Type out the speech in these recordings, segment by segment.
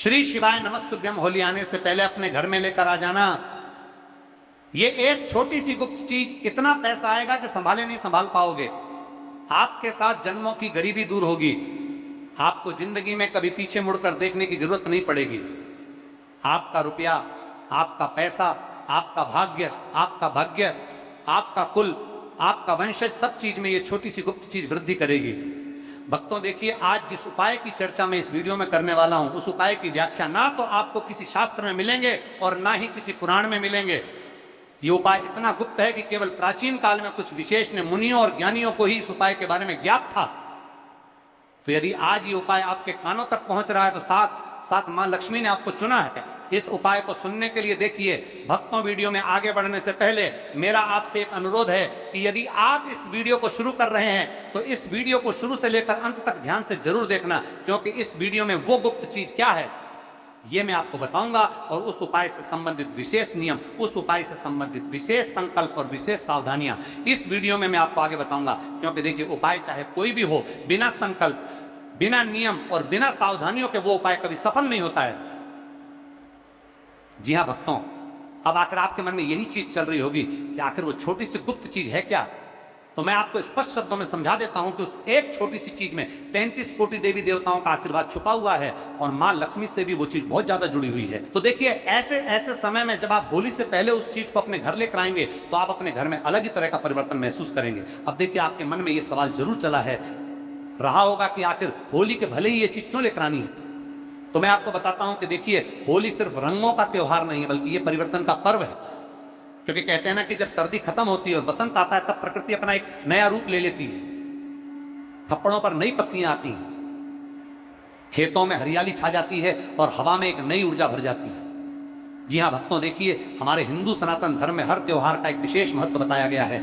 श्री शिवाय नमस्तुभ्यम होली आने से पहले अपने घर में लेकर आ जाना। ये एक छोटी सी गुप्त चीज, इतना पैसा आएगा कि संभाले नहीं संभाल पाओगे। आपके साथ जन्मों की गरीबी दूर होगी। आपको जिंदगी में कभी पीछे मुड़कर देखने की जरूरत नहीं पड़ेगी। आपका रुपया, आपका पैसा, आपका भाग्य, आपका भाग्य, आपका कुल, आपका वंशज, सब चीज में ये छोटी सी गुप्त चीज वृद्धि करेगी। भक्तों देखिए, आज जिस उपाय की चर्चा मैं इस वीडियो में करने वाला हूं, उस उपाय की व्याख्या ना तो आपको किसी शास्त्र में मिलेंगे और ना ही किसी पुराण में मिलेंगे। ये उपाय इतना गुप्त है कि केवल प्राचीन काल में कुछ विशेष ने मुनियों और ज्ञानियों को ही इस उपाय के बारे में ज्ञात था। तो यदि आज ये उपाय आपके कानों तक पहुंच रहा है तो साथ मां लक्ष्मी ने आपको चुना है इस उपाय को सुनने के लिए। देखिए भक्तों, वीडियो में आगे बढ़ने से पहले मेरा आपसे एक अनुरोध है कि यदि आप इस वीडियो को शुरू कर रहे हैं तो इस वीडियो को शुरू से लेकर अंत तक ध्यान से जरूर देखना, क्योंकि इस वीडियो में वो गुप्त चीज क्या है ये मैं आपको बताऊंगा, और उस उपाय से संबंधित विशेष नियम, उस उपाय से संबंधित विशेष संकल्प और विशेष सावधानियां इस वीडियो में मैं आपको आगे बताऊंगा। क्योंकि देखिए, उपाय चाहे कोई भी हो, बिना संकल्प, बिना नियम और बिना सावधानियों के वो उपाय कभी सफल नहीं होता है। जी हाँ भक्तों, अब आखिर आपके मन में यही चीज चल रही होगी कि आखिर वो छोटी सी गुप्त चीज है क्या। तो मैं आपको स्पष्ट शब्दों में समझा देता हूं कि उस एक छोटी सी चीज में 33 कोटि देवी देवताओं का आशीर्वाद छुपा हुआ है, और मां लक्ष्मी से भी वो चीज बहुत ज्यादा जुड़ी हुई है। तो देखिए, ऐसे ऐसे समय में जब आप होली से पहले उस चीज को अपने घर लेकर आएंगे तो आप अपने घर में अलग ही तरह का परिवर्तन महसूस करेंगे। अब देखिए, आपके मन में ये सवाल जरूर चला है रहा होगा कि आखिर होली के भले ही ये चीज क्यों लेकर आनी है। तो मैं आपको बताता हूं कि देखिए, होली सिर्फ रंगों का त्योहार नहीं है, बल्कि ये परिवर्तन का पर्व है। क्योंकि कहते हैं ना कि जब सर्दी खत्म होती है और बसंत आता है, तब प्रकृति अपना एक नया रूप ले लेती है। थप्पड़ों पर नई पत्तियां आती हैं, खेतों में हरियाली छा जाती है और हवा में एक नई ऊर्जा भर जाती है। जी हां भक्तों, देखिए, हमारे हिंदू सनातन धर्म में हर त्योहार का एक विशेष महत्व बताया गया है।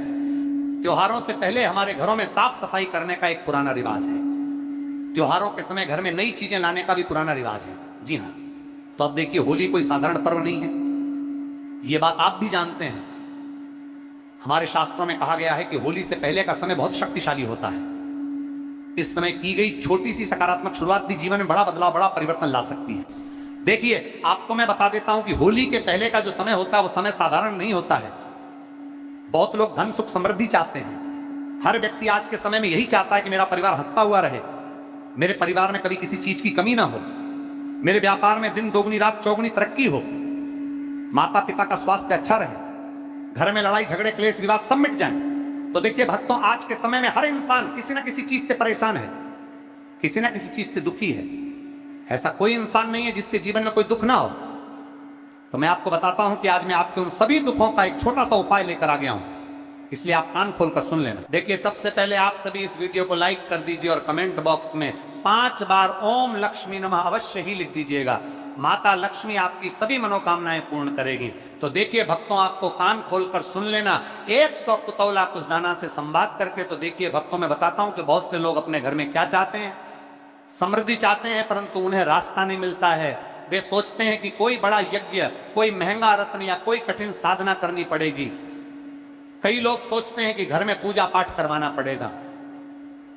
त्योहारों से पहले हमारे घरों में साफ सफाई करने का एक पुराना रिवाज है। त्योहारों के समय घर में नई चीजें लाने का भी पुराना रिवाज है। जी हाँ, तो अब देखिए, होली कोई साधारण पर्व नहीं है, ये बात आप भी जानते हैं। हमारे शास्त्रों में कहा गया है कि होली से पहले का समय बहुत शक्तिशाली होता है। इस समय की गई छोटी सी सकारात्मक शुरुआत भी जीवन में बड़ा बदलाव, बड़ा परिवर्तन ला सकती है। देखिए, आपको मैं बता देता हूं कि होली के पहले का जो समय होता है वो समय साधारण नहीं होता है। बहुत लोग धन सुख समृद्धि चाहते हैं। हर व्यक्ति आज के समय में यही चाहता है कि मेरा परिवार हंसता हुआ रहे, मेरे परिवार में कभी किसी चीज की कमी ना हो, मेरे व्यापार में दिन दोगुनी रात चौगुनी तरक्की हो, माता पिता का स्वास्थ्य अच्छा रहे, घर में लड़ाई झगड़े क्लेश विवाद सब मिट जाएं। तो देखिए भक्तों, आज के समय में हर इंसान किसी ना किसी चीज से परेशान है, किसी ना किसी चीज से दुखी है। ऐसा कोई इंसान नहीं है जिसके जीवन में कोई दुख ना हो। तो मैं आपको बताता हूं कि आज मैं आपके उन सभी दुखों का एक छोटा सा उपाय लेकर आ गया हूं, इसलिए आप कान खोलकर सुन लेना। देखिए, सबसे पहले आप सभी इस वीडियो को लाइक कर दीजिए और कमेंट बॉक्स में 5 बार ओम लक्ष्मी नमः अवश्य ही लिख दीजिएगा। माता लक्ष्मी आपकी सभी मनोकामनाएं पूर्ण करेगी। तो देखिए भक्तों, आपको कान खोलकर सुन लेना। 100 कुतौला कुछ दाना से संवाद करके। तो देखिए भक्तों, मैं बताता हूं कि बहुत से लोग अपने घर में क्या चाहते हैं, समृद्धि चाहते हैं, परंतु उन्हें रास्ता नहीं मिलता है। वे सोचते हैं कि कोई बड़ा यज्ञ, कोई महंगा रत्न या कोई कठिन साधना करनी पड़ेगी। कई लोग सोचते हैं कि घर में पूजा पाठ करवाना पड़ेगा,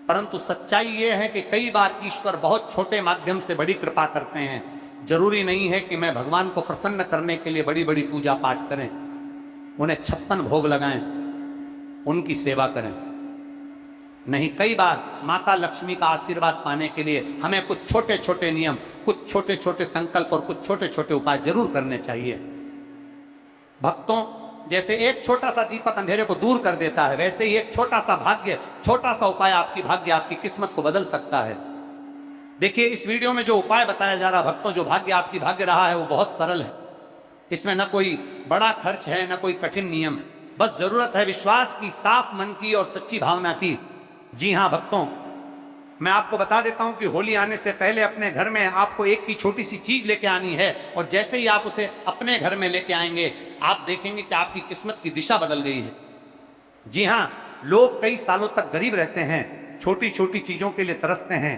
परंतु सच्चाई यह है कि कई बार ईश्वर बहुत छोटे माध्यम से बड़ी कृपा करते हैं। जरूरी नहीं है कि मैं भगवान को प्रसन्न करने के लिए बड़ी बड़ी पूजा पाठ करें, उन्हें 56 भोग लगाएं, उनकी सेवा करें। नहीं, कई बार माता लक्ष्मी का आशीर्वाद पाने के लिए हमें कुछ छोटे छोटे नियम, कुछ छोटे छोटे संकल्प और कुछ छोटे छोटे उपाय जरूर करने चाहिए। भक्तों, जैसे एक छोटा सा दीपक अंधेरे को दूर कर देता है, वैसे ही एक छोटा सा भाग्य, छोटा सा उपाय आपकी भाग्य, आपकी किस्मत को बदल सकता है। देखिए, इस वीडियो में जो उपाय बताया जा रहा भक्तों, जो भाग्य आपकी भाग्य रहा है, वो बहुत सरल है। इसमें न कोई बड़ा खर्च है, न कोई कठिन नियम है। बस जरूरत है विश्वास की, साफ मन की और सच्ची भावना की। जी हाँ भक्तों, मैं आपको बता देता हूं कि होली आने से पहले अपने घर में आपको एक की छोटी सी चीज लेके आनी है, और जैसे ही आप उसे अपने घर में लेके आएंगे, आप देखेंगे कि आपकी किस्मत की दिशा बदल गई है। जी हाँ, लोग कई सालों तक गरीब रहते हैं, छोटी छोटी चीजों के लिए तरसते हैं।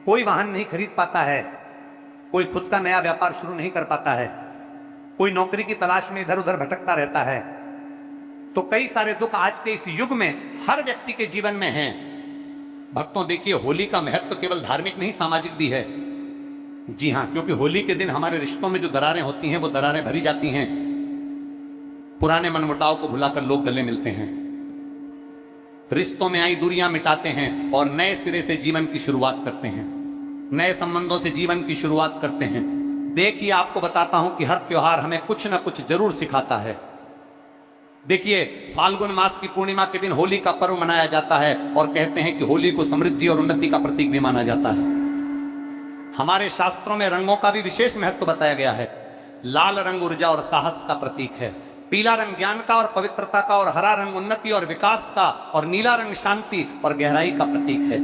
कोई वाहन नहीं खरीद पाता है, कोई खुद का नया व्यापार शुरू नहीं कर पाता है, कोई नौकरी की तलाश में इधर उधर भटकता रहता है। तो कई सारे दुख आज के इस युग में हर व्यक्ति के जीवन में हैं। भक्तों देखिए, होली का महत्व केवल धार्मिक नहीं, सामाजिक भी है। जी हाँ, क्योंकि होली के दिन हमारे रिश्तों में जो दरारें होती हैं वो दरारें भरी जाती हैं। पुराने मनमुटाव को भुलाकर लोग गले मिलते हैं, रिश्तों में आई दूरियां मिटाते हैं और नए सिरे से जीवन की शुरुआत करते हैं, नए संबंधों से जीवन की शुरुआत करते हैं। देखिए, आपको बताता हूं कि हर त्योहार हमें कुछ ना कुछ जरूर सिखाता है। देखिए, फाल्गुन मास की पूर्णिमा के दिन होली का पर्व मनाया जाता है और कहते हैं कि होली को समृद्धि और उन्नति का प्रतीक भी माना जाता है। हमारे शास्त्रों में रंगों का भी विशेष महत्व बताया गया है। लाल रंग ऊर्जा और साहस का प्रतीक है, पीला रंग ज्ञान का और पवित्रता का, और हरा रंग उन्नति और विकास का, और नीला रंग शांति और गहराई का प्रतीक है।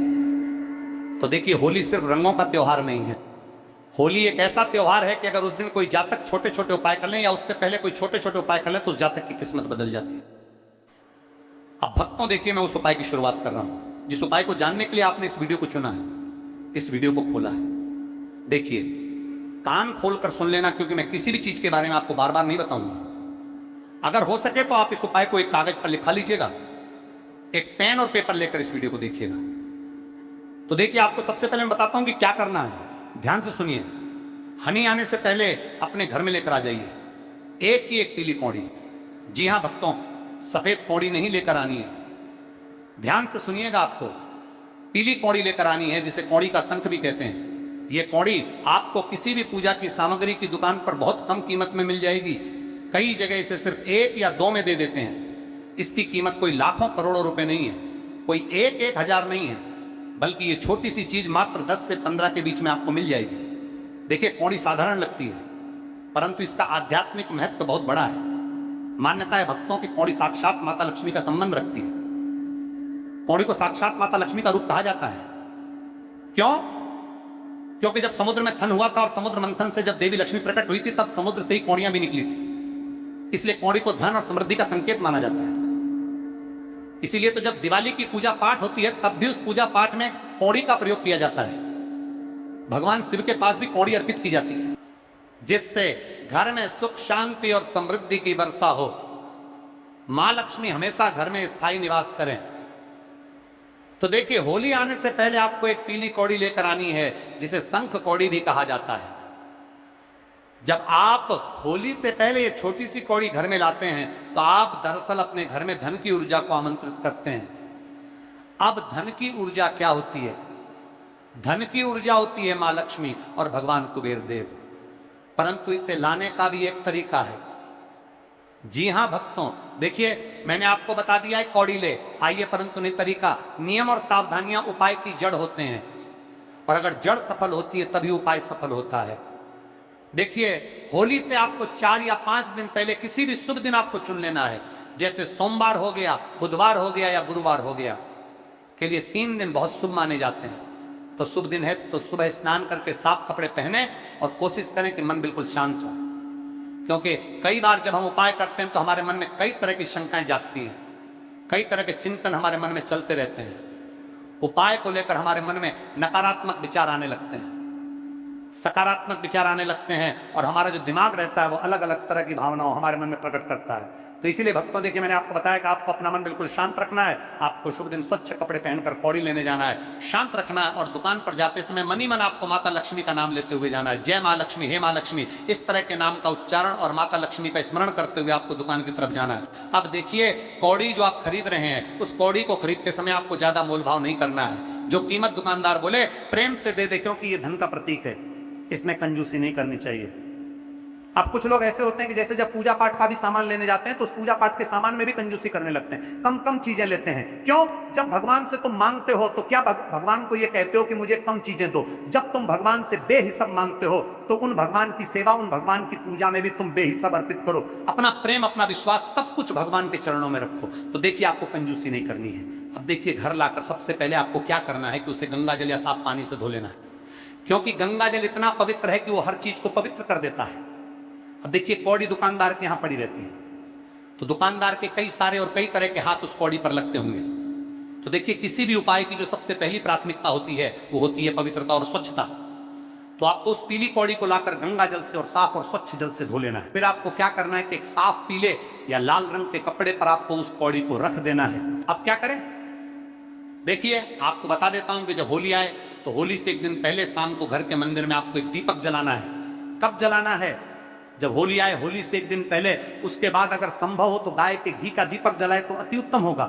तो देखिए, होली सिर्फ रंगों का त्योहार नहीं है। होली एक ऐसा त्योहार है कि अगर उस दिन कोई जातक छोटे छोटे उपाय कर ले या उससे पहले कोई छोटे छोटे उपाय कर ले तो उस जातक की किस्मत बदल जाती है। अब भक्तों, देखिए, मैं उस उपाय की शुरुआत कर रहा हूं जिस उपाय को जानने के लिए आपने इस वीडियो को चुना है, इस वीडियो को खोला है। देखिए, कान खोलकर सुन लेना, क्योंकि मैं किसी भी चीज के बारे में आपको बार बार नहीं बताऊंगा। अगर हो सके तो आप इस उपाय को एक कागज पर लिखा लीजिएगा, एक पेन और पेपर लेकर इस वीडियो को देखिएगा। तो देखिए, आपको सबसे पहले मैं बताता हूं कि क्या करना है। ध्यान से सुनिए। हनी आने से पहले अपने घर में लेकर आ जाइए एक ही एक पीली कौड़ी। जी हां भक्तों, सफेद कौड़ी नहीं लेकर आनी है। ध्यान से सुनिएगा, आपको पीली कौड़ी लेकर आनी है, जिसे कौड़ी का शंख भी कहते हैं। यह कौड़ी आपको किसी भी पूजा की सामग्री की दुकान पर बहुत कम कीमत में मिल जाएगी। कई जगह इसे सिर्फ 1 या 2 में दे देते हैं। इसकी कीमत कोई लाखों करोड़ों रुपए नहीं है, कोई 1-1 हजार नहीं है, बल्कि ये छोटी सी चीज मात्र 10 से 15 के बीच में आपको मिल जाएगी। देखिए, कौड़ी साधारण लगती है, परंतु इसका आध्यात्मिक महत्व बहुत बड़ा है। मान्यता है भक्तों की कौड़ी साक्षात माता लक्ष्मी का संबंध रखती है। कौड़ी को साक्षात माता लक्ष्मी का रूप कहा जाता है। क्यों? क्योंकि जब समुद्र में थन हुआ था और समुद्र मंथन से जब देवी लक्ष्मी प्रकट हुई थी, तब समुद्र से ही कौड़ियां भी निकली थी। इसलिए कौड़ी को धन और समृद्धि का संकेत माना जाता है। इसीलिए तो जब दिवाली की पूजा पाठ होती है, तब भी उस पूजा पाठ में कौड़ी का प्रयोग किया जाता है। भगवान शिव के पास भी कौड़ी अर्पित की जाती है, जिससे घर में सुख शांति और समृद्धि की वर्षा हो। मां लक्ष्मी हमेशा घर में स्थायी निवास करें। तो देखिए, होली आने से पहले आपको एक पीली कौड़ी लेकर आनी है, जिसे शंख कौड़ी भी कहा जाता है। जब आप होली से पहले ये छोटी सी कौड़ी घर में लाते हैं, तो आप दरअसल अपने घर में धन की ऊर्जा को आमंत्रित करते हैं। अब धन की ऊर्जा क्या होती है? धन की ऊर्जा होती है मां लक्ष्मी और भगवान कुबेर देव, परंतु इसे लाने का भी एक तरीका है। जी हां भक्तों, देखिए, मैंने आपको बता दिया है कौड़ी ले आइए, परंतु नहीं तरीका। नियम और सावधानियां उपाय की जड़ होते हैं, और अगर जड़ सफल होती है तभी उपाय सफल होता है। देखिए, होली से आपको 4 या 5 दिन पहले किसी भी शुभ दिन आपको चुन लेना है। जैसे सोमवार हो गया, बुधवार हो गया या गुरुवार हो गया, के लिए 3 दिन बहुत शुभ माने जाते हैं। तो शुभ दिन है तो सुबह स्नान करके साफ कपड़े पहने और कोशिश करें कि मन बिल्कुल शांत हो, क्योंकि कई बार जब हम उपाय करते हैं तो हमारे मन में कई तरह की शंकाएं जागती हैं, कई तरह के चिंतन हमारे मन में चलते रहते हैं। उपाय को लेकर हमारे मन में नकारात्मक विचार आने लगते हैं, सकारात्मक विचार आने लगते हैं, और हमारा जो दिमाग रहता है वो अलग अलग तरह की भावनाओं हमारे मन में प्रकट करता है। तो इसीलिए भक्तों, देखिए, मैंने आपको बताया कि आपको अपना मन बिल्कुल शांत रखना है। आपको शुभ दिन स्वच्छ कपड़े पहनकर कौड़ी लेने जाना है, शांत रखना है, और दुकान पर जाते समय मन ही मन आपको माता लक्ष्मी का नाम लेते हुए जाना है। जय मां लक्ष्मी, हे मां लक्ष्मी, इस तरह के नाम का उच्चारण और माता लक्ष्मी का स्मरण करते हुए आपको दुकान की तरफ जाना है। अब देखिए, कौड़ी जो आप खरीद रहे हैं, उस कौड़ी को खरीदते समय आपको ज्यादा मोल भाव नहीं करना है। जो कीमत दुकानदार बोले प्रेम से दे दे, क्योंकि ये धन का प्रतीक है, इसमें कंजूसी नहीं करनी चाहिए। अब कुछ लोग ऐसे होते हैं कि जैसे जब पूजा पाठ का भी सामान लेने जाते हैं तो उस पूजा पाठ के सामान में भी कंजूसी करने लगते हैं, कम कम चीजें लेते हैं। क्यों? जब भगवान से तुम मांगते हो तो क्या भगवान को ये कहते हो कि मुझे कम चीजें दो? जब तुम भगवान से बेहिसाब मांगते हो तो उन भगवान की सेवा, उन भगवान की पूजा में भी तुम बेहिसाब अर्पित करो। अपना प्रेम, अपना विश्वास, सब कुछ भगवान के चरणों में रखो। तो देखिए, आपको कंजूसी नहीं करनी है। अब देखिए, घर लाकर सबसे पहले आपको क्या करना है कि उसे गंगा जल या साफ पानी से धो लेना है, क्योंकि गंगा जल इतना पवित्र है कि वो हर चीज को पवित्र कर देता है। अब देखिए, कौड़ी दुकानदार के यहां पड़ी रहती है, तो दुकानदार के कई सारे और कई तरह के हाथ उस कौड़ी पर लगते होंगे। तो देखिए, किसी भी उपाय की जो सबसे पहली प्राथमिकता होती है वो होती है पवित्रता और स्वच्छता। तो आपको उस पीली कौड़ी को लाकर गंगा जल से और साफ और स्वच्छ जल से धो लेना है। फिर आपको क्या करना है कि एक साफ पीले या लाल रंग के कपड़े पर आपको उस कौड़ी को रख देना है। अब क्या करें? देखिए, आपको बता देता हूं कि जब होली आए तो होली से एक दिन पहले शाम को घर के मंदिर में आपको एक दीपक जलाना है। कब जलाना है? जब होली आए, होली से एक दिन पहले। उसके बाद अगर संभव हो तो गाय के घी का दीपक जलाए तो अति उत्तम होगा,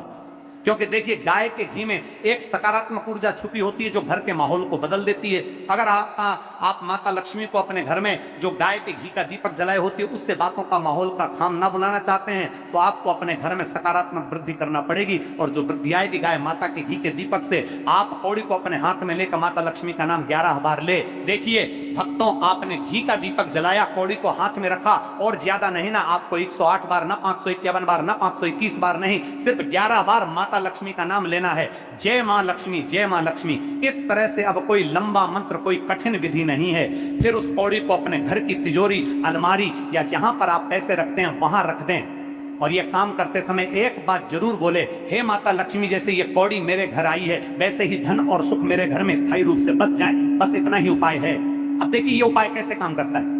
क्योंकि देखिए गाय के घी में एक सकारात्मक ऊर्जा छुपी होती है जो घर के माहौल को बदल देती है। अगर आप माता लक्ष्मी को अपने घर में जो गाय के घी का दीपक जलाए होती है उससे बातों का माहौल का खाम ना बुलाना चाहते हैं तो आपको अपने घर में सकारात्मक वृद्धि करना पड़ेगी। और जो वृद्धि आएगी गाय माता के घी के दीपक से, आप कौड़ी को अपने हाथ में लेकर माता लक्ष्मी का नाम 11 बार ले। देखिए भक्तों, आपने घी का दीपक जलाया, कौड़ी को हाथ में रखा, और ज्यादा नहीं ना, आपको 108 बार ना 551 बार ना 521 बार नहीं, सिर्फ 11 बार माता लक्ष्मी का नाम लेना है। जय मां लक्ष्मी, जय मां लक्ष्मी। इस तरह से अब कोई लंबा मंत्र, कोई कठिन विधि नहीं है। फिर उस कौड़ी को अपने घर की तिजोरी, अलमारी या जहां पर आप पैसे रखते हैं वहां रख दें। और ये काम करते समय एक बात जरूर बोले, हे माता लक्ष्मी, जैसे ये कौड़ी मेरे घर आई है वैसे ही धन और सुख मेरे घर में स्थायी रूप से बस जाए। बस इतना ही उपाय है। अब देखिए ये उपाय कैसे काम करता है।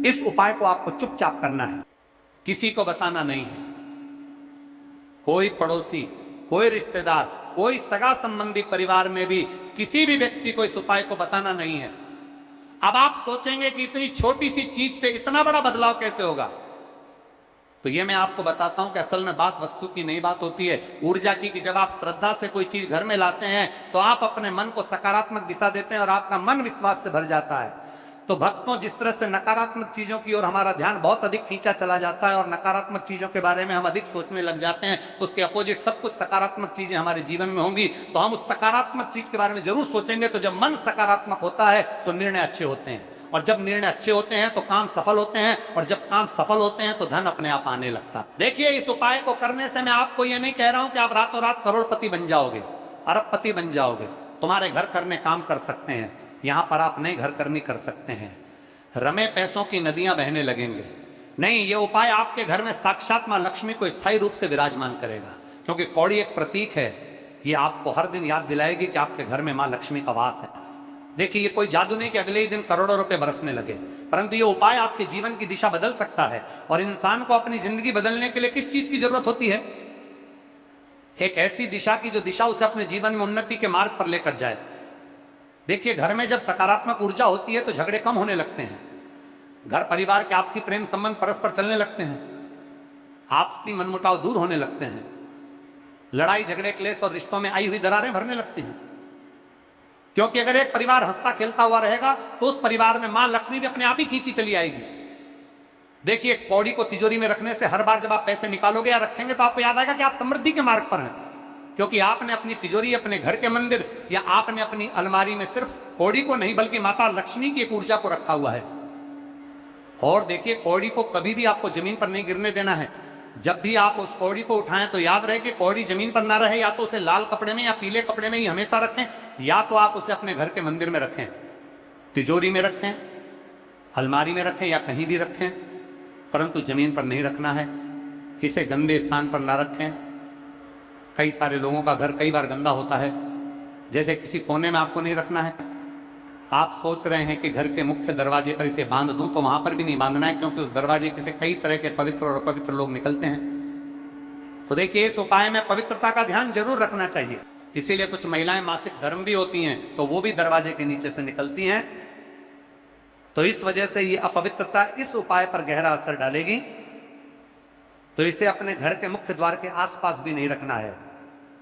इस उपाय को आपको चुपचाप करना है, किसी को बताना नहीं है। कोई पड़ोसी, कोई रिश्तेदार, कोई सगा संबंधी परिवार में भी किसी भी व्यक्ति को इस उपाय को बताना नहीं है। अब आप सोचेंगे कि इतनी छोटी सी चीज से इतना बड़ा बदलाव कैसे होगा, तो ये मैं आपको बताता हूं कि असल में बात वस्तु की नहीं, बात होती है ऊर्जा की। कि जब आप श्रद्धा से कोई चीज घर में लाते हैं तो आप अपने मन को सकारात्मक दिशा देते हैं और आपका मन विश्वास से भर जाता है। तो भक्तों, जिस तरह से नकारात्मक चीजों की ओर हमारा ध्यान बहुत अधिक खींचा चला जाता है और नकारात्मक चीजों के बारे में हम अधिक सोचने लग जाते हैं, तो उसके अपोजिट सब कुछ सकारात्मक चीजें हमारे जीवन में होंगी। तो हम उस सकारात्मक चीज के बारे में जरूर सोचेंगे। तो जब मन सकारात्मक होता है तो निर्णय अच्छे होते हैं, और जब निर्णय अच्छे होते हैं तो काम सफल होते हैं, और जब काम सफल होते हैं तो धन अपने आप आने लगता है। देखिए इस उपाय को करने से मैं आपको ये नहीं कह रहा हूं कि आप रातों रात करोड़पति बन जाओगे, अरबपति बन जाओगे। तुम्हारे घर करने काम कर सकते हैं, यहां पर आप नए घर करनी कर सकते हैं। रमे पैसों की नदियां बहने लगेंगे। नहीं, ये उपाय आपके घर में साक्षात मां लक्ष्मी को स्थायी रूप से विराजमान करेगा, क्योंकि कौड़ी एक प्रतीक है। ये आपको हर दिन याद दिलाएगी कि आपके घर में मां लक्ष्मी का वास है। देखिए ये कोई जादू नहीं कि अगले ही दिन करोड़ों रुपए बरसने लगे, परंतु ये उपाय आपके जीवन की दिशा बदल सकता है। और इंसान को अपनी जिंदगी बदलने के लिए किस चीज की जरूरत होती है? एक ऐसी दिशा की जो दिशा उसे अपने जीवन में उन्नति के मार्ग पर लेकर जाए। देखिए घर में जब सकारात्मक ऊर्जा होती है तो झगड़े कम होने लगते हैं, घर परिवार के आपसी प्रेम संबंध परस्पर चलने लगते हैं, आपसी मनमुटाव दूर होने लगते हैं, लड़ाई झगड़े क्लेश और रिश्तों में आई हुई दरारें भरने लगती हैं। क्योंकि अगर एक परिवार हंसता खेलता हुआ रहेगा तो उस परिवार में मां लक्ष्मी भी अपने आप ही खींची चली आएगी। देखिए कौड़ी को तिजोरी में रखने से हर बार जब आप पैसे निकालोगे या रखेंगे तो आपको याद आएगा कि आप समृद्धि के मार्ग पर हैं, क्योंकि आपने अपनी तिजोरी, अपने घर के मंदिर या आपने अपनी अलमारी में सिर्फ कौड़ी को नहीं बल्कि माता लक्ष्मी की एक ऊर्जा को रखा हुआ है। और देखिए कौड़ी को कभी भी आपको जमीन पर नहीं गिरने देना है। जब भी आप उस कौड़ी को उठाएं तो याद रहे कि कौड़ी जमीन पर ना रहे, या तो उसे लाल कपड़े में या पीले कपड़े में ही हमेशा रखें, या तो आप उसे अपने घर के मंदिर में रखें, तिजोरी में रखें, अलमारी में रखें या कहीं भी रखें, परंतु जमीन पर नहीं रखना है। इसे गंदे स्थान पर ना रखें। कई सारे लोगों का घर कई बार गंदा होता है, जैसे किसी कोने में आपको नहीं रखना है। आप सोच रहे हैं कि घर के मुख्य दरवाजे पर इसे बांध दूं, तो वहां पर भी नहीं बांधना है, क्योंकि उस दरवाजे से कई तरह के पवित्र और अपवित्र लोग निकलते हैं। तो देखिए इस उपाय में पवित्रता का ध्यान जरूर रखना चाहिए। इसीलिए कुछ महिलाएं मासिक धर्म भी होती हैं तो वो भी दरवाजे के नीचे से निकलती हैं। तो इस वजह से ये अपवित्रता इस उपाय पर गहरा असर डालेगी। तो इसे अपने घर के मुख्य द्वार के आसपास भी नहीं रखना है।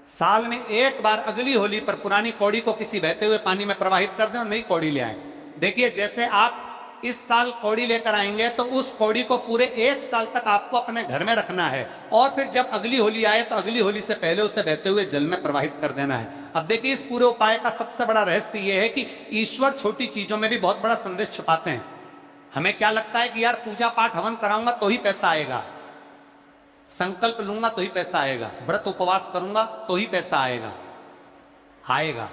साल में एक बार अगली होली पर पुरानी कौड़ी को किसी बहते हुए पानी में प्रवाहित कर दें और नई कौड़ी ले आए। देखिए जैसे आप इस साल कौड़ी लेकर आएंगे तो उस कौड़ी को पूरे एक साल तक आपको अपने घर में रखना है, और फिर जब अगली होली आए तो अगली होली से पहले उसे बहते हुए जल में प्रवाहित कर देना है। अब देखिए इस पूरे उपाय का सबसे बड़ा रहस्य यह है कि ईश्वर छोटी चीजों में भी बहुत बड़ा संदेश छुपाते हैं। हमें क्या लगता है कि यार पूजा पाठ हवन कराऊंगा तो ही पैसा आएगा, संकल्प लूंगा तो ही पैसा आएगा, व्रत उपवास करूंगा तो ही पैसा आएगा।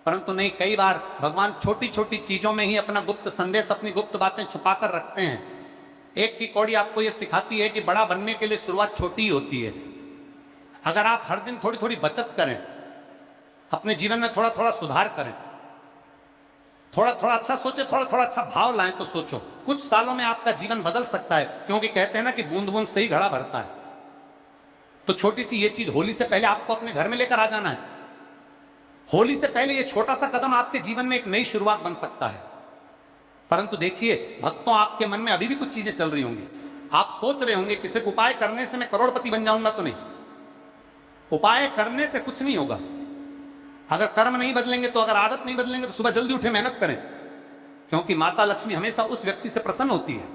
परंतु नहीं, कई बार भगवान छोटी छोटी चीजों में ही अपना गुप्त संदेश, अपनी गुप्त बातें छुपा कर रखते हैं। एक की कौड़ी आपको यह सिखाती है कि बड़ा बनने के लिए शुरुआत छोटी ही होती है। अगर आप हर दिन थोड़ी थोड़ी बचत करें, अपने जीवन में थोड़ा थोड़ा सुधार करें, थोड़ा थोड़ा अच्छा सोचे, थोड़ा थोड़ा अच्छा भाव लाएं, तो सोचो कुछ सालों में आपका जीवन बदल सकता है। क्योंकि कहते हैं ना कि बूंद बूंद से ही घड़ा भरता है। तो छोटी सी ये चीज होली से पहले आपको अपने घर में लेकर आ जाना है। होली से पहले ये छोटा सा कदम आपके जीवन में एक नई शुरुआत बन सकता है। परंतु देखिए भक्तों, आपके मन में अभी भी कुछ चीजें चल रही होंगी। आप सोच रहे होंगे कि सिर्फ उपाय करने से मैं करोड़पति बन जाऊंगा, तो नहीं। उपाय करने से कुछ नहीं होगा। अगर कर्म नहीं बदलेंगे तो, अगर आदत नहीं बदलेंगे तो सुबह जल्दी उठे मेहनत करें, क्योंकि माता लक्ष्मी हमेशा उस व्यक्ति से प्रसन्न होती है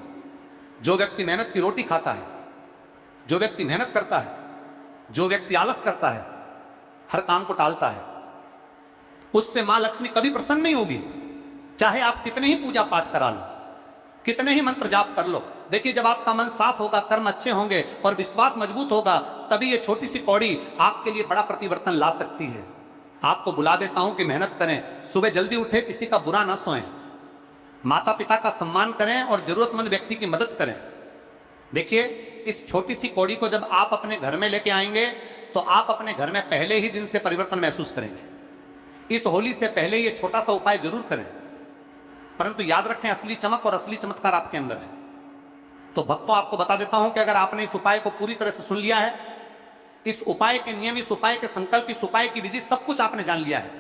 जो व्यक्ति मेहनत की रोटी खाता है, जो व्यक्ति मेहनत करता है, जो व्यक्ति आलस करता है, हर काम को टालता है, उससे मां लक्ष्मी कभी प्रसन्न नहीं होगी। चाहे आप कितने ही पूजा पाठ करा लो, कितने ही मंत्र जाप कर लो। देखिए जब आपका मन साफ होगा, कर्म अच्छे होंगे और विश्वास मजबूत होगा, तभी ये छोटी सी कौड़ी आपके लिए बड़ा परिवर्तन ला सकती है। आपको बुला देता हूं कि मेहनत करें, सुबह जल्दी उठे, किसी का बुरा ना सोएं, माता पिता का सम्मान करें और जरूरतमंद व्यक्ति की मदद करें। देखिए इस छोटी सी कौड़ी को जब आप अपने घर में लेके आएंगे तो आप अपने घर में पहले ही दिन से परिवर्तन महसूस करेंगे। इस होली से पहले ये छोटा सा उपाय जरूर करें, परंतु याद रखें असली चमक और असली चमत्कार आपके अंदर है। तो भक्तों, आपको बता देता हूं कि अगर आपने इस उपाय को पूरी तरह से सुन लिया है, इस उपाय के नियम, इस उपाय के संकल्प, इस उपाय की विधि, सब कुछ आपने जान लिया है,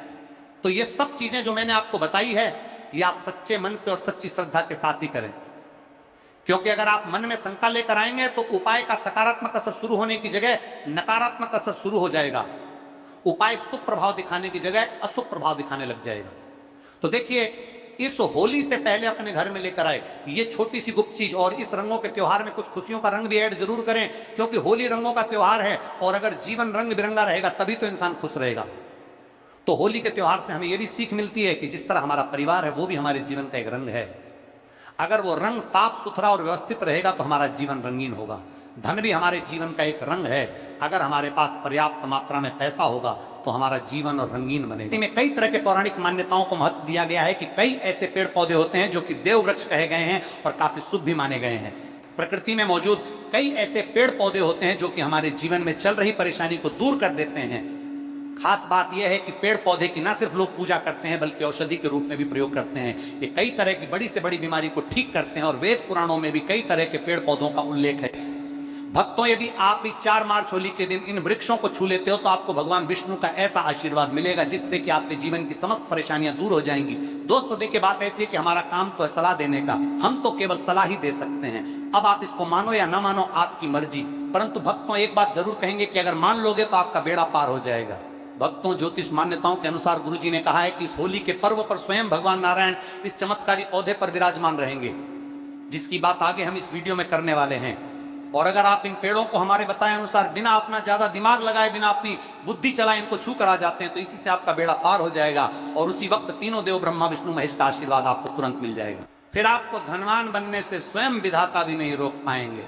तो ये सब चीजें जो मैंने आपको बताई है, ये आप सच्चे मन से और सच्ची श्रद्धा के साथ ही करें। क्योंकि अगर आप मन में शंका लेकर आएंगे तो उपाय का सकारात्मक असर शुरू होने की जगह नकारात्मक असर शुरू हो जाएगा। उपाय शुभ प्रभाव दिखाने की जगह अशुभ प्रभाव दिखाने लग जाएगा। तो देखिए इस होली से पहले अपने घर में लेकर आए ये छोटी सी गुप्त चीज, और इस रंगों के त्योहार में कुछ खुशियों का रंग भी ऐड जरूर करें, क्योंकि होली रंगों का त्योहार है और अगर जीवन रंग बिरंगा रहेगा तभी तो इंसान खुश रहेगा। तो होली के त्योहार से हमें यह भी सीख मिलती है कि जिस तरह हमारा परिवार है वो भी हमारे जीवन का एक रंग है। अगर वो रंग साफ सुथरा और व्यवस्थित रहेगा तो हमारा जीवन रंगीन होगा। धन भी हमारे जीवन का एक रंग है। अगर हमारे पास पर्याप्त मात्रा में पैसा होगा तो हमारा जीवन और रंगीन बनेगा। में कई तरह के पौराणिक मान्यताओं को महत्व दिया गया है कि कई ऐसे पेड़ पौधे होते हैं जो कि देव वृक्ष कहे गए हैं और काफी शुभ भी माने गए हैं। प्रकृति में मौजूद कई ऐसे पेड़ पौधे होते हैं जो कि हमारे जीवन में चल रही परेशानी को दूर कर देते हैं। खास बात यह है कि पेड़ पौधे की ना सिर्फ लोग पूजा करते हैं बल्कि औषधि के रूप में भी प्रयोग करते हैं। ये कई तरह की बड़ी से बड़ी बीमारी को ठीक करते हैं और वेद पुराणों में भी कई तरह के पेड़ पौधों का उल्लेख है। भक्तों, यदि आप भी 4 मार्च होली के दिन इन वृक्षों को छू लेते हो तो आपको भगवान विष्णु का ऐसा आशीर्वाद मिलेगा जिससे कि आपके जीवन की समस्त परेशानियां दूर हो जाएंगी। दोस्तों देखिए, बात ऐसी है कि हमारा काम तो है सलाह देने का, हम तो केवल सलाह ही दे सकते हैं। अब आप इसको मानो या ना मानो आपकी मर्जी, परंतु भक्तों एक बात जरूर कहेंगे कि अगर मान लोगे तो आपका बेड़ा पार हो जाएगा। भक्तों, ज्योतिष मान्यताओं के अनुसार गुरुजी ने कहा है कि इस होली के पर्व पर स्वयं भगवान नारायण इस चमत्कारी पौधे पर विराजमान रहेंगे, जिसकी बात आगे हम इस वीडियो में करने वाले हैं। और अगर आप इन पेड़ों को हमारे बताए अनुसार बिना अपना ज्यादा दिमाग लगाए, बिना अपनी बुद्धि चलाए इनको छू कर आ जाते हैं तो इसी से आपका बेड़ा पार हो जाएगा और उसी वक्त तीनों देव ब्रह्मा विष्णु महेश का आशीर्वाद आपको तुरंत मिल जाएगा। फिर आपको धनवान बनने से स्वयं विधाता भी नहीं रोक पाएंगे।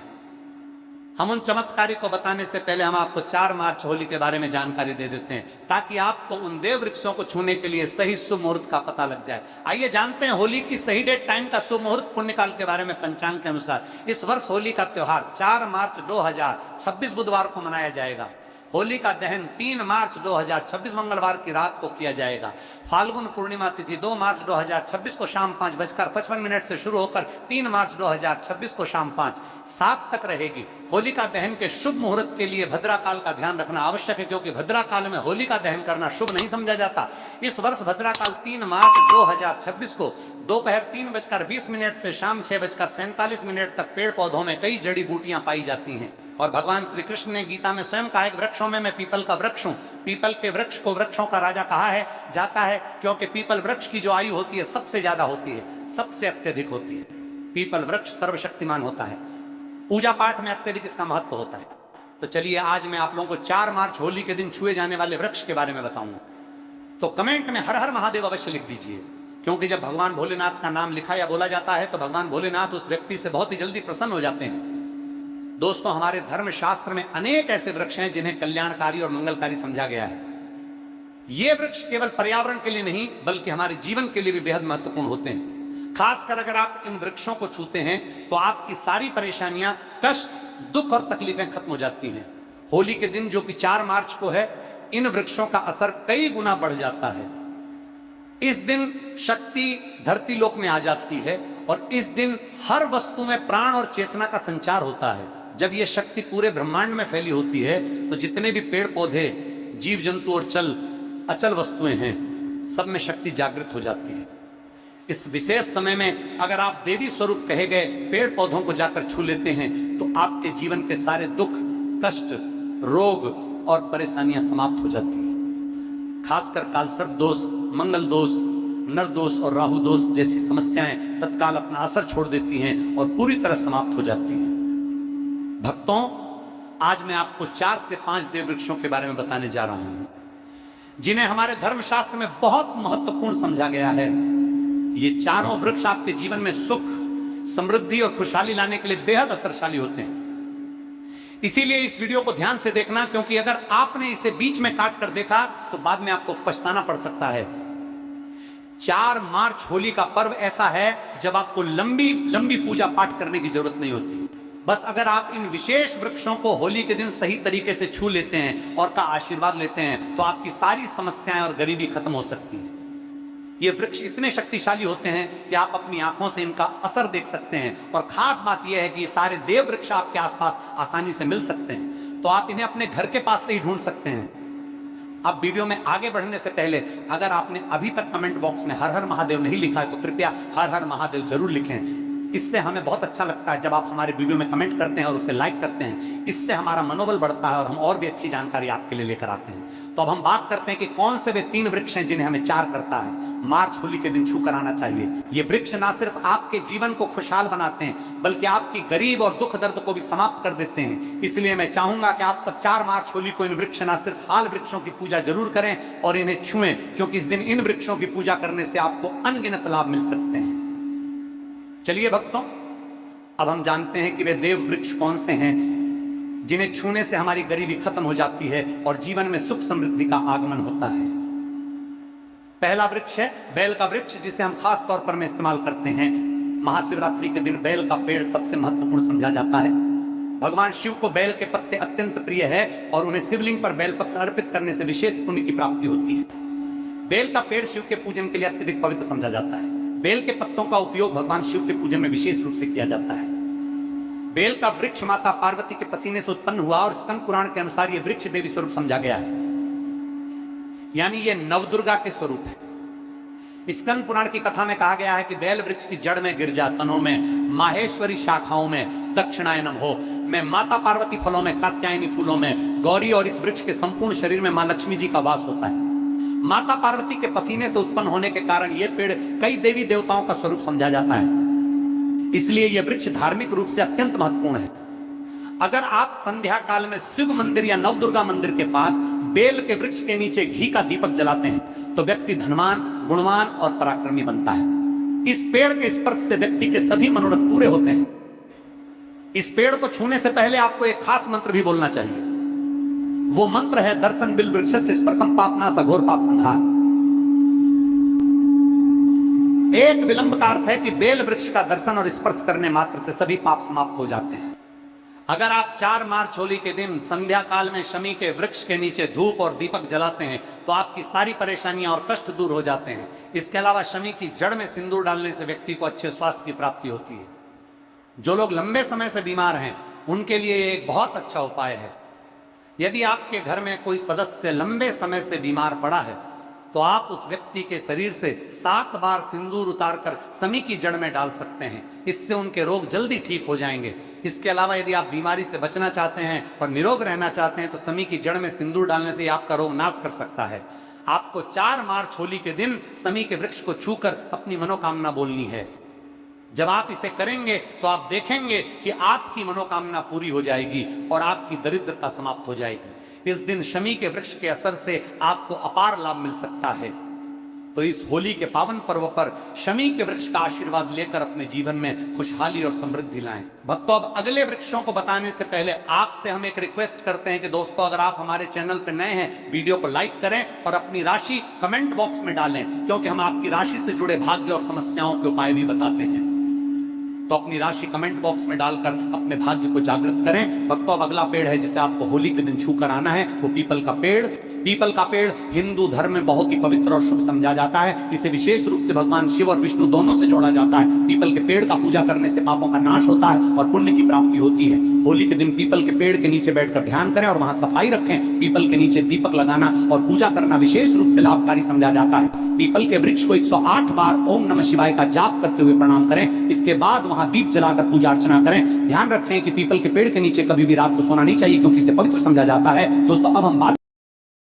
हम उन चमत्कारी को बताने से पहले हम आपको 4 मार्च होली के बारे में जानकारी दे देते हैं ताकि आपको उन देव वृक्षों को छूने के लिए सही शुभ मुहूर्त का पता लग जाए। आइए जानते हैं होली की सही डेट, टाइम का शुभ मुहूर्त, पुण्यकाल के बारे में। पंचांग के अनुसार इस वर्ष होली का त्योहार 4 मार्च 2026 बुधवार को मनाया जाएगा। होली का दहन 3 मार्च 2026 मंगलवार की रात को किया जाएगा। फाल्गुन पूर्णिमा तिथि 2 मार्च 2026 को शाम 5:55 से शुरू होकर 3 मार्च 2026 को शाम 5:07 तक रहेगी। होली का दहन के शुभ मुहूर्त के लिए भद्रा काल का ध्यान रखना आवश्यक है, क्योंकि भद्रा काल में होली का दहन करना शुभ नहीं समझा जाता। इस वर्ष भद्रा काल 3 मार्च 2026 को दोपहर 3:20 से शाम 6:47 तक पेड़ पौधों में कई जड़ी बूटियां पाई जाती हैं। और भगवान श्री कृष्ण ने गीता में स्वयं कहा है कि वृक्षों में मैं पीपल का वृक्ष हूं। पीपल के वृक्ष को वृक्षों का राजा कहा है जाता है क्योंकि पीपल वृक्ष की जो आयु होती है सबसे ज्यादा होती है, सबसे अत्यधिक होती है। पीपल वृक्ष सर्वशक्तिमान होता है। पूजा पाठ में अत्यधिक इसका महत्व होता है। तो चलिए आज मैं आप लोगों को 4 मार्च होली के दिन छुए जाने वाले वृक्ष के बारे में बताऊंगा। तो कमेंट में हर हर महादेव अवश्य लिख दीजिए, क्योंकि जब भगवान भोलेनाथ का नाम लिखा या बोला जाता है तो भगवान भोलेनाथ उस व्यक्ति से बहुत ही जल्दी प्रसन्न हो जाते हैं। दोस्तों, हमारे धर्म शास्त्र में अनेक ऐसे वृक्ष हैं जिन्हें कल्याणकारी और मंगलकारी समझा गया है। ये वृक्ष केवल पर्यावरण के लिए नहीं बल्कि हमारे जीवन के लिए भी बेहद महत्वपूर्ण होते हैं। खासकर अगर आप इन वृक्षों को छूते हैं तो आपकी सारी परेशानियां, कष्ट, दुख और तकलीफें खत्म हो जाती हैं। होली के दिन जो कि 4 मार्च को है, इन वृक्षों का असर कई गुना बढ़ जाता है। इस दिन शक्ति धरती लोक में आ जाती है और इस दिन हर वस्तु में प्राण और चेतना का संचार होता है। जब यह शक्ति पूरे ब्रह्मांड में फैली होती है तो जितने भी पेड़ पौधे, जीव जंतु और चल अचल वस्तुएं हैं, सब में शक्ति जागृत हो जाती है। इस विशेष समय में अगर आप देवी स्वरूप कहे गए पेड़ पौधों को जाकर छू लेते हैं तो आपके जीवन के सारे दुख, कष्ट, रोग और परेशानियां समाप्त हो जाती हैं। खासकर कालसर्प दोष, मंगल दोष, नर दोष और राहु दोष जैसी समस्याएं तत्काल अपना असर छोड़ देती हैं और पूरी तरह समाप्त हो जाती हैं। भक्तों, आज मैं आपको 4 से 5 देव वृक्षों के बारे में बताने जा रहा हूं जिन्हें हमारे धर्मशास्त्र में बहुत महत्वपूर्ण समझा गया है। ये चारों वृक्ष आपके जीवन में सुख, समृद्धि और खुशहाली लाने के लिए बेहद असरशाली होते हैं। इसीलिए इस वीडियो को ध्यान से देखना, क्योंकि अगर आपने इसे बीच में काट कर देखा तो बाद में आपको पछताना पड़ सकता है। 4 मार्च होली का पर्व ऐसा है जब आपको लंबी लंबी पूजा पाठ करने की जरूरत नहीं होती। बस अगर आप इन विशेष वृक्षों को होली के दिन सही तरीके से छू लेते हैं और का आशीर्वाद लेते हैं तो आपकी सारी समस्याएं और गरीबी खत्म हो सकती है। ये वृक्ष इतने शक्तिशाली होते हैं कि आप अपनी आंखों से इनका असर देख सकते हैं, और खास बात यह है कि ये सारे देव वृक्ष आपके आसपास आसानी से मिल सकते हैं, तो आप इन्हें अपने घर के पास से ही ढूंढ सकते हैं। अब वीडियो में आगे बढ़ने से पहले अगर आपने अभी तक कमेंट बॉक्स में हर हर महादेव नहीं लिखा है तो कृपया हर हर महादेव जरूर लिखें। इससे हमें बहुत अच्छा लगता है जब आप हमारे वीडियो में कमेंट करते हैं और उसे लाइक करते हैं। इससे हमारा मनोबल बढ़ता है और हम और भी अच्छी जानकारी आपके लिए लेकर आते हैं। तो अब हम बात करते हैं कि कौन से वे 3 वृक्ष हैं जिन्हें हमें 4 करता है मार्च होली के दिन छू कर आना चाहिए। ये वृक्ष ना सिर्फ आपके जीवन को खुशहाल बनाते हैं बल्कि आपकी गरीब और दुख दर्द को भी समाप्त कर देते हैं। इसलिए मैं चाहूंगा कि आप सब 4 मार्च होली को इन वृक्ष ना सिर्फ हाल वृक्षों की पूजा जरूर करें और इन्हें छुएं, क्योंकि इस दिन इन वृक्षों की पूजा करने से आपको अनगिनत लाभ मिल सकते हैं। चलिए भक्तों, अब हम जानते हैं कि वे देव वृक्ष कौन से हैं जिन्हें छूने से हमारी गरीबी खत्म हो जाती है और जीवन में सुख समृद्धि का आगमन होता है। पहला वृक्ष है बेल का वृक्ष, जिसे हम खास तौर पर में इस्तेमाल करते हैं। महाशिवरात्रि के दिन बेल का पेड़ सबसे महत्वपूर्ण समझा जाता है। भगवान शिव को बेल के पत्ते अत्यंत प्रिय है और उन्हें शिवलिंग पर बेल पत्र अर्पित करने से विशेष पुण्य की प्राप्ति होती है। बेल का पेड़ शिव के पूजन के लिए अत्यधिक पवित्र समझा जाता है। बेल के पत्तों का उपयोग भगवान शिव के पूजन में विशेष रूप से किया जाता है। बेल का वृक्ष माता पार्वती के पसीने से उत्पन्न हुआ और स्कंद पुराण के अनुसार यह वृक्ष देवी स्वरूप समझा गया है, यानी यह नवदुर्गा के स्वरूप है। स्कंद पुराण की कथा में कहा गया है कि बेल वृक्ष की जड़ में, गिरजा, तनों में, माहेश्वरी शाखाओं में दक्षिणायनम हो, में माता पार्वती फलों में, कात्यायनी फूलों में गौरी और इस वृक्ष के संपूर्ण शरीर में मां लक्ष्मी जी का वास होता है। माता पार्वती के पसीने से उत्पन्न होने के कारण यह पेड़ कई देवी देवताओं का स्वरूप समझा जाता है, इसलिए यह वृक्ष धार्मिक रूप से अत्यंत महत्वपूर्ण है। अगर आप संध्या काल में शिव मंदिर या नवदुर्गा मंदिर के पास बेल के वृक्ष के नीचे घी का दीपक जलाते हैं तो व्यक्ति धनवान, गुणवान और पराक्रमी बनता है। इस पेड़ के स्पर्श से व्यक्ति के सभी मनोरथ पूरे होते हैं। इस पेड़ को छूने से पहले आपको एक खास मंत्र भी बोलना चाहिए। वो मंत्र है दर्शन बिल वृक्ष से स्पर्शम पापनाश अघोर पाप संहार। एक विलंब का अर्थ है कि बेल वृक्ष का दर्शन और स्पर्श करने मात्र से सभी पाप समाप्त हो जाते हैं। अगर आप 4 मार्च होली के दिन संध्या काल में शमी के वृक्ष के नीचे धूप और दीपक जलाते हैं तो आपकी सारी परेशानियां और कष्ट दूर हो जाते हैं। इसके अलावा शमी की जड़ में सिंदूर डालने से व्यक्ति को अच्छे स्वास्थ्य की प्राप्ति होती है। जो लोग लंबे समय से बीमार हैं उनके लिए ये एक बहुत अच्छा उपाय है। यदि आपके घर में कोई सदस्य लंबे समय से बीमार पड़ा है तो आप उस व्यक्ति के शरीर से 7 बार सिंदूर उतारकर शमी की जड़ में डाल सकते हैं। इससे उनके रोग जल्दी ठीक हो जाएंगे। इसके अलावा यदि आप बीमारी से बचना चाहते हैं और निरोग रहना चाहते हैं तो शमी की जड़ में सिंदूर डालने से आपका रोग नाश कर सकता है। आपको 4 मार्च होली के दिन शमी के वृक्ष को छूकर अपनी मनोकामना बोलनी है। जब आप इसे करेंगे तो आप देखेंगे कि आपकी मनोकामना पूरी हो जाएगी और आपकी दरिद्रता समाप्त हो जाएगी। इस दिन शमी के वृक्ष के असर से आपको अपार लाभ मिल सकता है। तो इस होली के पावन पर्व पर शमी के वृक्ष का आशीर्वाद लेकर अपने जीवन में खुशहाली और समृद्धि लाएं। भक्तों, अब अगले वृक्षों को बताने से पहले आपसे हम एक रिक्वेस्ट करते हैं कि दोस्तों, अगर आप हमारे चैनल पर नए हैं, वीडियो को लाइक करें और अपनी राशि कमेंट बॉक्स में डालें, क्योंकि हम आपकी राशि से जुड़े भाग्य और समस्याओं के उपाय भी बताते हैं। तो अपनी राशि कमेंट बॉक्स में डालकर अपने भाग्य को जागृत करें। भक्तों, अब अगला पेड़ है जिसे आपको होली के दिन छू कर आना है, वो पीपल का पेड़। पीपल का पेड़ हिंदू धर्म में बहुत ही पवित्र और शुभ समझा जाता है। इसे विशेष रूप से भगवान शिव और विष्णु दोनों से जोड़ा जाता है। पीपल के पेड़ का पूजा करने से पापों का नाश होता है और पुण्य की प्राप्ति होती है। होली के दिन पीपल के पेड़ के नीचे बैठकर ध्यान करें और वहां सफाई रखें। पीपल के नीचे दीपक लगाना और पूजा करना विशेष रूप से लाभकारी समझा जाता है। पीपल के वृक्ष को 108 बार ओम नमः शिवाय का जाप करते हुए प्रणाम करें। इसके बाद वहां दीप जलाकर पूजा अर्चना करें। ध्यान रखें कि पीपल के पेड़ के नीचे कभी भी रात को सोना नहीं चाहिए, क्योंकि इसे पवित्र समझा जाता है। दोस्तों, अब हम बात